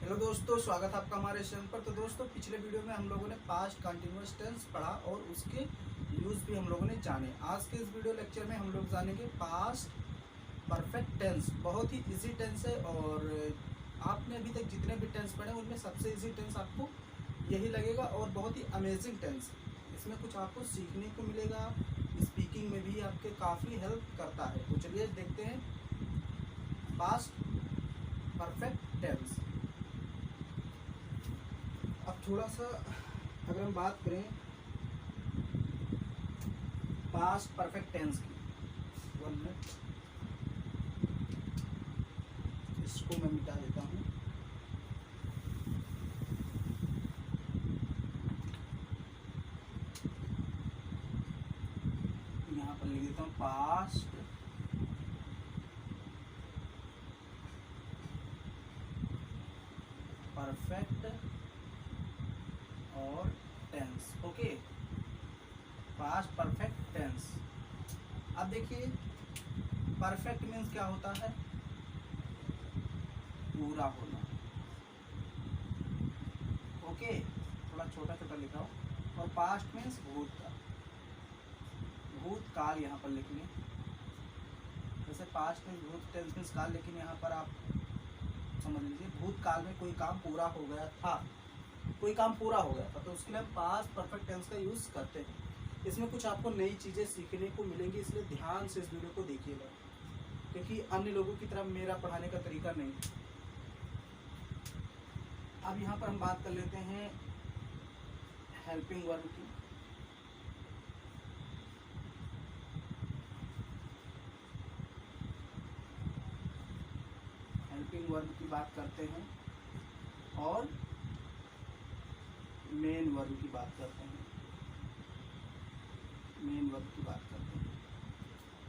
Hello दोस्तों, स्वागत है आपका हमारे चैनल पर। तो दोस्तों, पिछले वीडियो में हम लोगों ने पास्ट कंटिन्यूअस टेंस पढ़ा और उसके यूज़ भी हम लोगों ने जाने। आज के इस वीडियो लेक्चर में हम लोग जानेंगे पास्ट परफेक्ट टेंस। बहुत ही इजी टेंस है और आपने अभी तक जितने भी टेंस पढ़े उनमें सबसे इजी टेंस आपको यही लगेगा और बहुत ही अमेजिंग टेंस। इसमें कुछ आपको सीखने को मिलेगा, स्पीकिंग में भी आपके काफ़ी हेल्प करता है। तो चलिए देखते हैं पास्ट परफेक्ट टेंस। अब थोड़ा सा अगर हम बात करें पास्ट परफेक्ट टेंस की, 1 मिनट, इसको मैं मिटा देता हूँ। यहाँ पर लिख देता हूँ पास्ट परफेक्ट और tense. Okay, past perfect tense. अब देखिए, परफेक्ट मीन्स क्या होता है? पूरा होना। ओके, थोड़ा छोटा छोटा लिखा हो। और पास्ट मीन्स भूतकाल। भूतकाल यहाँ पर लिख लें। जैसे पास्ट मीन्स भूत, टेंस मीन्स काल, लेकिन यहाँ पर आप समझ लीजिए भूतकाल में कोई काम पूरा हो गया था, कोई काम पूरा हो गया था, तो उसके लिए हम पास्ट परफेक्ट टेंस का यूज़ करते हैं। इसमें कुछ आपको नई चीज़ें सीखने को मिलेंगी, इसलिए ध्यान से इस वीडियो को देखिएगा, क्योंकि अन्य लोगों की तरह मेरा पढ़ाने का तरीका नहीं। अब यहाँ पर हम बात कर लेते हैं हेल्पिंग वर्ब की। हेल्पिंग वर्ब की बात करते हैं और मेन वर्ब की बात करते हैं। मेन वर्ब की बात करते हैं।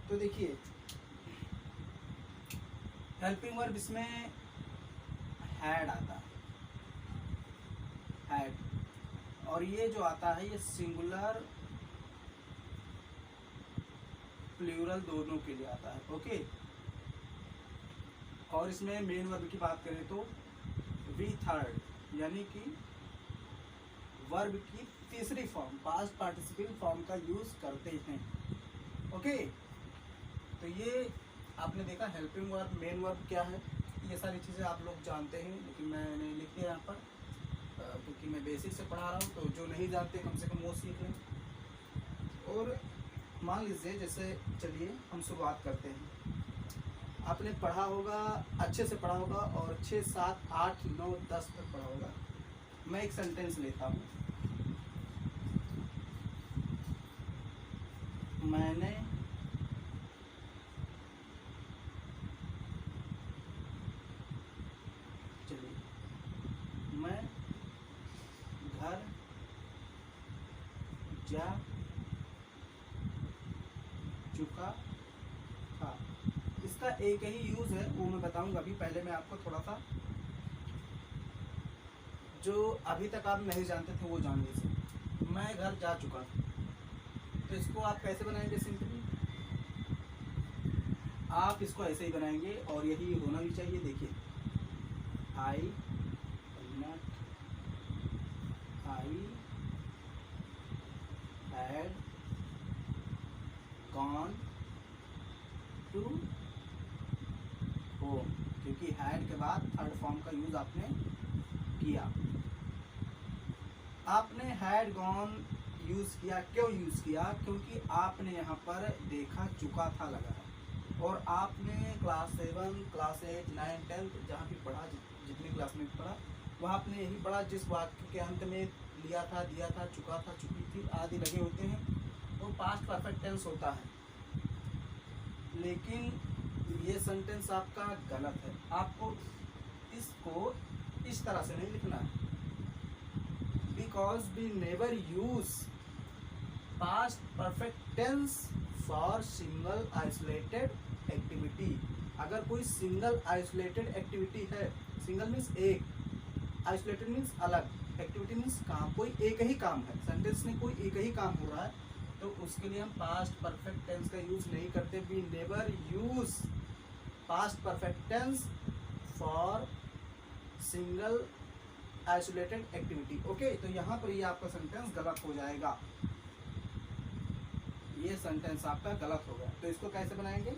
तो देखिए, हेल्पिंग वर्ब इसमें हैड आता है, हैड। और ये जो आता है ये सिंगुलर प्लूरल दोनों के लिए आता है। ओके, और इसमें मेन वर्ब की बात करें तो वी थर्ड, यानी कि वर्ब की तीसरी फॉर्म, पास्ट पार्टिसिपल फॉर्म का यूज करते हैं। ओके, तो ये आपने देखा हेल्पिंग वर्ब, मेन वर्ब क्या है, ये सारी चीज़ें आप लोग जानते हैं, लेकिन मैंने लिख दिया यहाँ पर क्योंकि मैं बेसिक से पढ़ा रहा हूँ। तो जो नहीं जानते कम से कम वो सीख लें। और मान लीजिए, जैसे चलिए हम शुरुआत करते हैं। आपने पढ़ा होगा, अच्छे से पढ़ा होगा और 6, 7, 8, 9, 10 तक पढ़ा होगा। मैं एक सेंटेंस लेता हूँ। मैंने मैं घर जा चुका था। इसका एक ही यूज है, वो मैं बताऊंगा अभी। पहले मैं आपको थोड़ा सा जो अभी तक आप नहीं जानते थे वो जान लीजिए। मैं घर जा चुका था, तो इसको आप कैसे बनाएंगे? सिंपली आप इसको ऐसे ही बनाएंगे और यही होना भी चाहिए। देखिए, I had gone to home, क्योंकि हैड के बाद थर्ड फॉर्म का यूज आपने किया। आपने हैड गॉन यूज किया, क्यों यूज किया? क्योंकि आपने यहाँ पर देखा चुका था लगा है, और आपने क्लास 7, क्लास 8, 9, 10 जहाँ भी पढ़ा, जितनी क्लास में पढ़ा, वहाँ आपने यही पढ़ा। जिस वाक्य के अंत में लिया था, दिया था, चुका था, चुकी थी आदि लगे होते हैं, वो पास्ट परफेक्ट टेंस होता है। लेकिन ये सेंटेंस आपका गलत है। आपको इसको इस तरह से नहीं लिखना है, because we never use past perfect tense for single isolated activity. अगर कोई सिंगल आइसोलेटेड एक्टिविटी है, सिंगल मीन्स एक, आइसोलेटेड मीन्स अलग, एक्टिविटी मीन्स काम, कोई एक ही काम है, सेंटेंस में कोई एक ही काम हो रहा है, तो उसके लिए हम पास्ट परफेक्ट टेंस का यूज नहीं करते। We never use past perfect tense for single isolated activity. Okay, तो यहाँ पर ये आपका सेंटेंस गलत हो जाएगा, ये सेंटेंस आपका गलत हो गया। तो इसको कैसे बनाएंगे,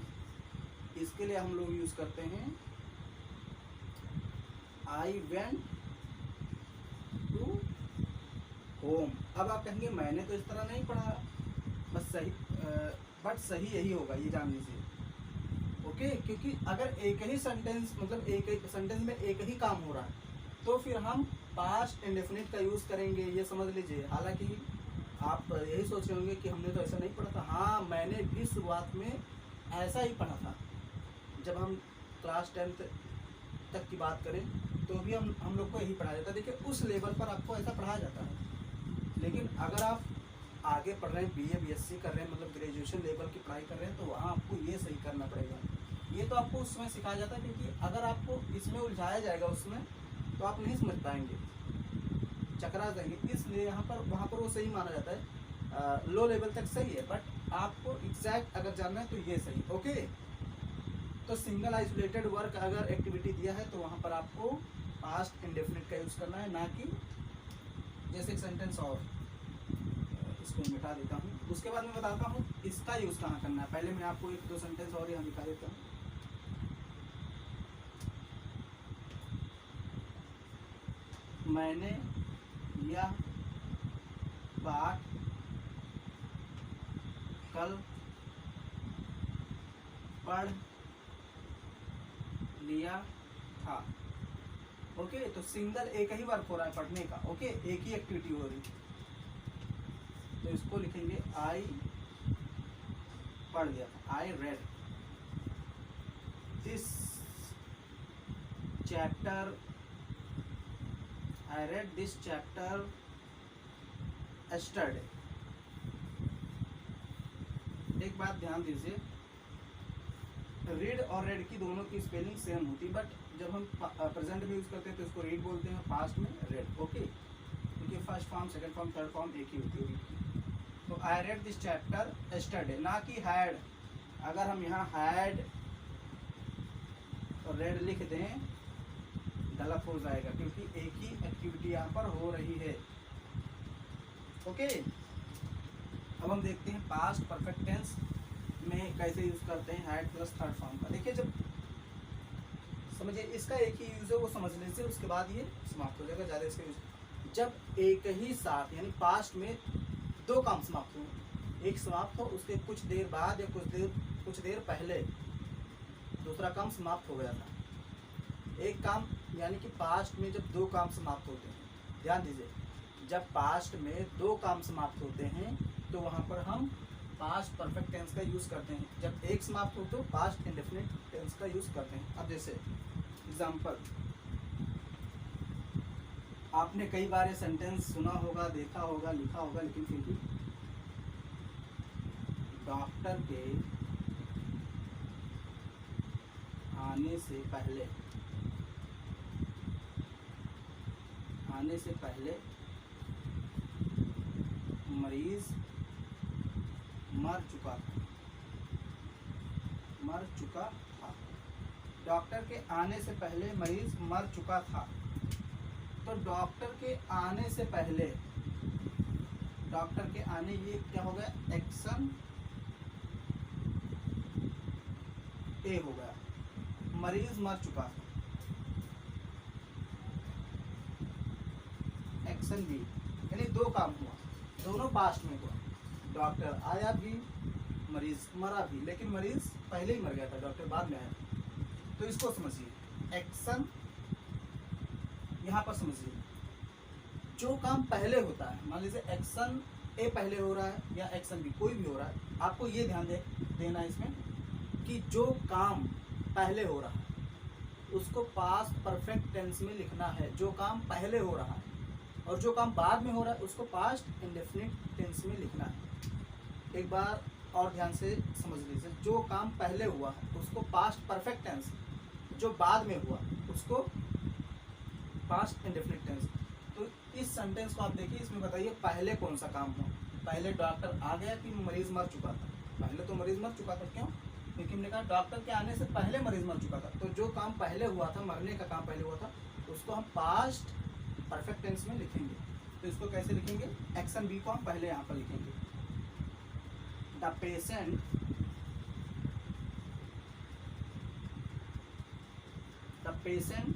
इसके लिए हम लोग यूज करते हैं आई वेंट टू होम। अब आप कहेंगे मैंने तो इस तरह नहीं पढ़ा, बस सही बट सही यही होगा ये जानने से। ओके, क्योंकि अगर एक ही सेंटेंस मतलब एक ही सेंटेंस में एक ही काम हो रहा है तो फिर हम पास्ट इंडेफिनिट का यूज करेंगे, ये समझ लीजिए। हालांकि आप यही सोच रहे होंगे कि हमने तो ऐसा नहीं पढ़ा था। हाँ, मैंने भी शुरुआत में ऐसा ही पढ़ा था। जब हम क्लास 10th तक की बात करें तो भी हम लोग को यही पढ़ाया जाता है। देखिए, उस लेवल पर आपको ऐसा पढ़ाया जाता है, लेकिन अगर आप आगे पढ़ रहे हैं, BA BSc कर रहे हैं, मतलब ग्रेजुएशन लेवल की पढ़ाई कर रहे हैं, तो वहाँ आपको ये सही करना पड़ेगा। ये तो आपको उस समय सिखाया जाता है, क्योंकि अगर आपको इसमें उलझाया जाएगा उसमें तो आप नहीं समझ पाएंगे, चकरा जाएंगे। इसलिए यहाँ पर वहाँ पर वो सही माना जाता है, लो लेवल तक सही है, बट आपको एग्जैक्ट अगर जानना है तो ये सही। ओके, तो सिंगल आइसोलेटेड वर्क अगर एक्टिविटी दिया है तो वहाँ पर आपको पास्ट इंडेफिनिट का यूज़ करना है, ना कि जैसे एक सेंटेंस और इसको मिटा देता हूँ, उसके बाद मैं बताता हूँ इसका यूज़ कहाँ करना है। पहले मैं आपको एक दो सेंटेंस और यहाँ दिखा देता हूँ। मैंने यह पाठ कल पढ़ लिया था। ओके, तो सिंगल एक ही वर्क हो रहा है पढ़ने का। ओके, एक ही एक्टिविटी हो रही है, तो इसको लिखेंगे आई पढ़ लिया था, I read this chapter, I read this chapter yesterday। एक बात ध्यान दीजिए, रीड और रेड की दोनों की स्पेलिंग सेम होती है, बट जब हम प्रेजेंट में यूज करते हैं तो इसको रीड बोलते हैं, पास्ट में रेड। ओके, क्योंकि first form, second form, third form एक ही होती है। तो I read this chapter yesterday, ना कि हैड। अगर हम यहाँ हैड और रेड लिख दें गलत हो जाएगा, क्योंकि एक ही एक्टिविटी यहाँ पर हो रही है। ओके, अब हम देखते हैं पास्ट परफेक्ट टेंस में कैसे यूज करते हैं हैड प्लस थर्ड फॉर्म का। देखिए, जब समझिए इसका एक ही यूज है, वो समझ लीजिए, उसके बाद ये समाप्त हो जाएगा। ज़्यादा इसका यूज, जब एक ही साथ यानी पास्ट में दो काम समाप्त हो, एक समाप्त हो उसके कुछ देर बाद या कुछ देर पहले दूसरा काम समाप्त हो गया था। एक काम यानी कि पास्ट में जब दो काम समाप्त होते हैं, ध्यान दीजिए, जब पास्ट में दो काम समाप्त होते हैं तो वहाँ पर हम पास्ट परफेक्ट टेंस का यूज़ करते हैं। जब एक समाप्त हो तो पास्ट इंडेफिनिट टेंस का यूज़ करते हैं। अब जैसे एग्जाम्पल, आपने कई बार ये सेंटेंस सुना होगा, देखा होगा, लिखा होगा, लेकिन फिर भी, डॉक्टर के आने से पहले मरीज मर चुका था। डॉक्टर के आने से पहले मरीज मर चुका था। तो डॉक्टर के आने से पहले, डॉक्टर के आने, ये क्या हो गया, एक्शन ए हो गया, मरीज मर चुका था, एक्शन बी, यानी दो काम हुआ, दोनों पास्ट में हुआ। डॉक्टर आया भी, मरीज मरा भी, लेकिन मरीज पहले ही मर गया था, डॉक्टर बाद में आया। तो इसको समझिए, एक्शन यहाँ पर समझिए, जो काम पहले होता है, मान लीजिए एक्शन ए पहले हो रहा है या एक्शन बी, कोई भी हो रहा है, आपको ये ध्यान देना है इसमें कि जो काम पहले हो रहा है उसको पास्ट परफेक्ट टेंस में लिखना है, जो काम पहले हो रहा है, और जो काम बाद में हो रहा है उसको पास्ट इंडेफिनिट टेंस में लिखना है। एक बार और ध्यान से समझ लीजिए, जो काम पहले हुआ है उसको पास्ट परफेक्ट टेंस, जो बाद में हुआ उसको पास्ट इंडेफिनिट टेंस। तो इस सेंटेंस को आप देखिए, इसमें बताइए पहले कौन सा काम हुआ, पहले डॉक्टर आ गया कि मरीज मर चुका था? पहले तो मरीज मर चुका था। क्यों? क्योंकि हमने कहा डॉक्टर के आने से पहले मरीज मर चुका था। तो जो काम पहले हुआ था, मरने का काम पहले हुआ था, उसको हम पास्ट परफेक्ट टेंस में लिखेंगे। तो इसको कैसे लिखेंगे, एक्शन बी को हम पहले यहाँ पर लिखेंगे। The patient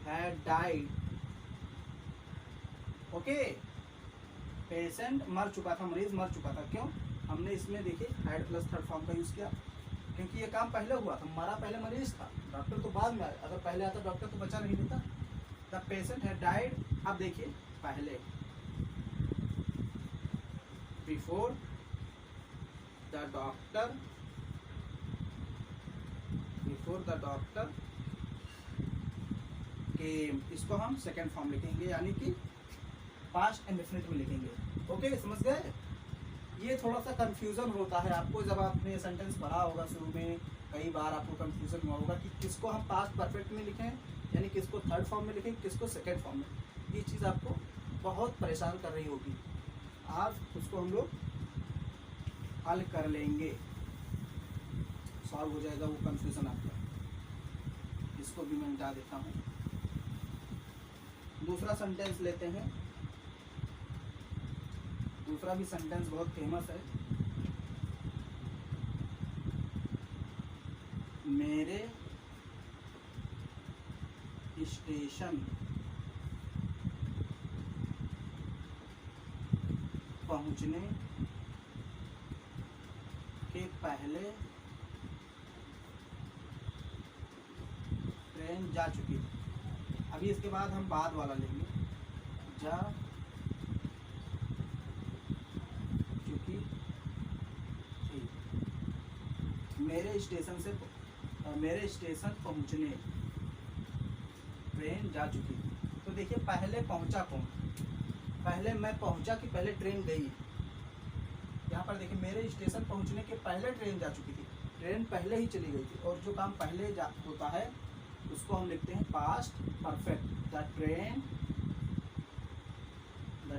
had died. Okay, patient मर चुका था, मरीज मर चुका था। क्यों, हमने इसमें देखिए हैड प्लस थर्ड फॉर्म का यूज किया, क्योंकि ये काम पहले हुआ था, मरा पहले मरीज था, डॉक्टर तो बाद में आया। अगर पहले आता डॉक्टर तो बचा नहीं देता। द पेशेंट हैड डाइड, अब देखिए पहले, बिफोर द डॉक्टर, केम, इसको हम सेकेंड फॉर्म लिखेंगे, यानी कि पास्ट इंडेफिनिट में लिखेंगे। ओके, समझ गए। ये थोड़ा सा कंफ्यूजन होता है आपको, जब आपने सेंटेंस पढ़ा होगा शुरू में, कई बार आपको कंफ्यूजन हुआ होगा कि किसको हम पास्ट परफेक्ट में लिखें, यानी किसको थर्ड फॉर्म में लिखें, किसको सेकेंड फॉर्म में। ये चीज़ आपको बहुत परेशान कर रही होगी। आज उसको हम लोग हल कर लेंगे, सॉल्व हो जाएगा वो कंफ्यूजन आपका। इसको भी मैं मिटा देता हूँ। दूसरा सेंटेंस लेते हैं। दूसरा भी सेंटेंस बहुत फेमस है। मेरे स्टेशन पहुंचने के पहले ट्रेन जा चुकी थी। अभी इसके बाद हम बाद वाला लेंगे, जा चुकी थी। मेरे स्टेशन पहुंचने ट्रेन जा चुकी थी। तो देखिए पहले पहुंचा कौन, पहले मैं पहुंचा कि पहले ट्रेन गई। यहाँ पर देखिए मेरे स्टेशन पहुंचने के पहले ट्रेन जा चुकी थी, ट्रेन पहले ही चली गई थी। और जो काम पहले होता है उसको हम लिखते हैं past perfect. The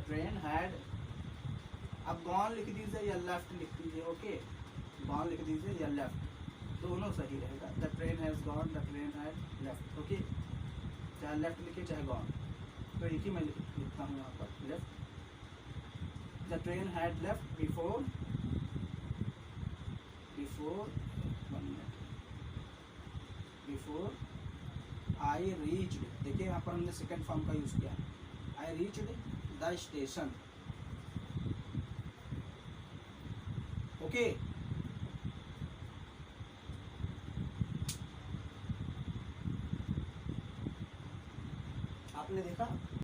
train had, अब गॉन लिख दीजिए या लेफ्ट लिख दीजिए। ओके, गॉन लिख दीजिए या लेफ्ट, दोनों सही रहेगा। The train has gone, the train had left. Okay, चाहे लेफ्ट लिखे चाहे गॉन, तो एक ही मैं लिखता हूँ यहाँ पर, left. The train had left before I reached. देखिए यहाँ पर हमने सेकेंड फॉर्म का यूज किया, I reached the station. Okay, आपने देखा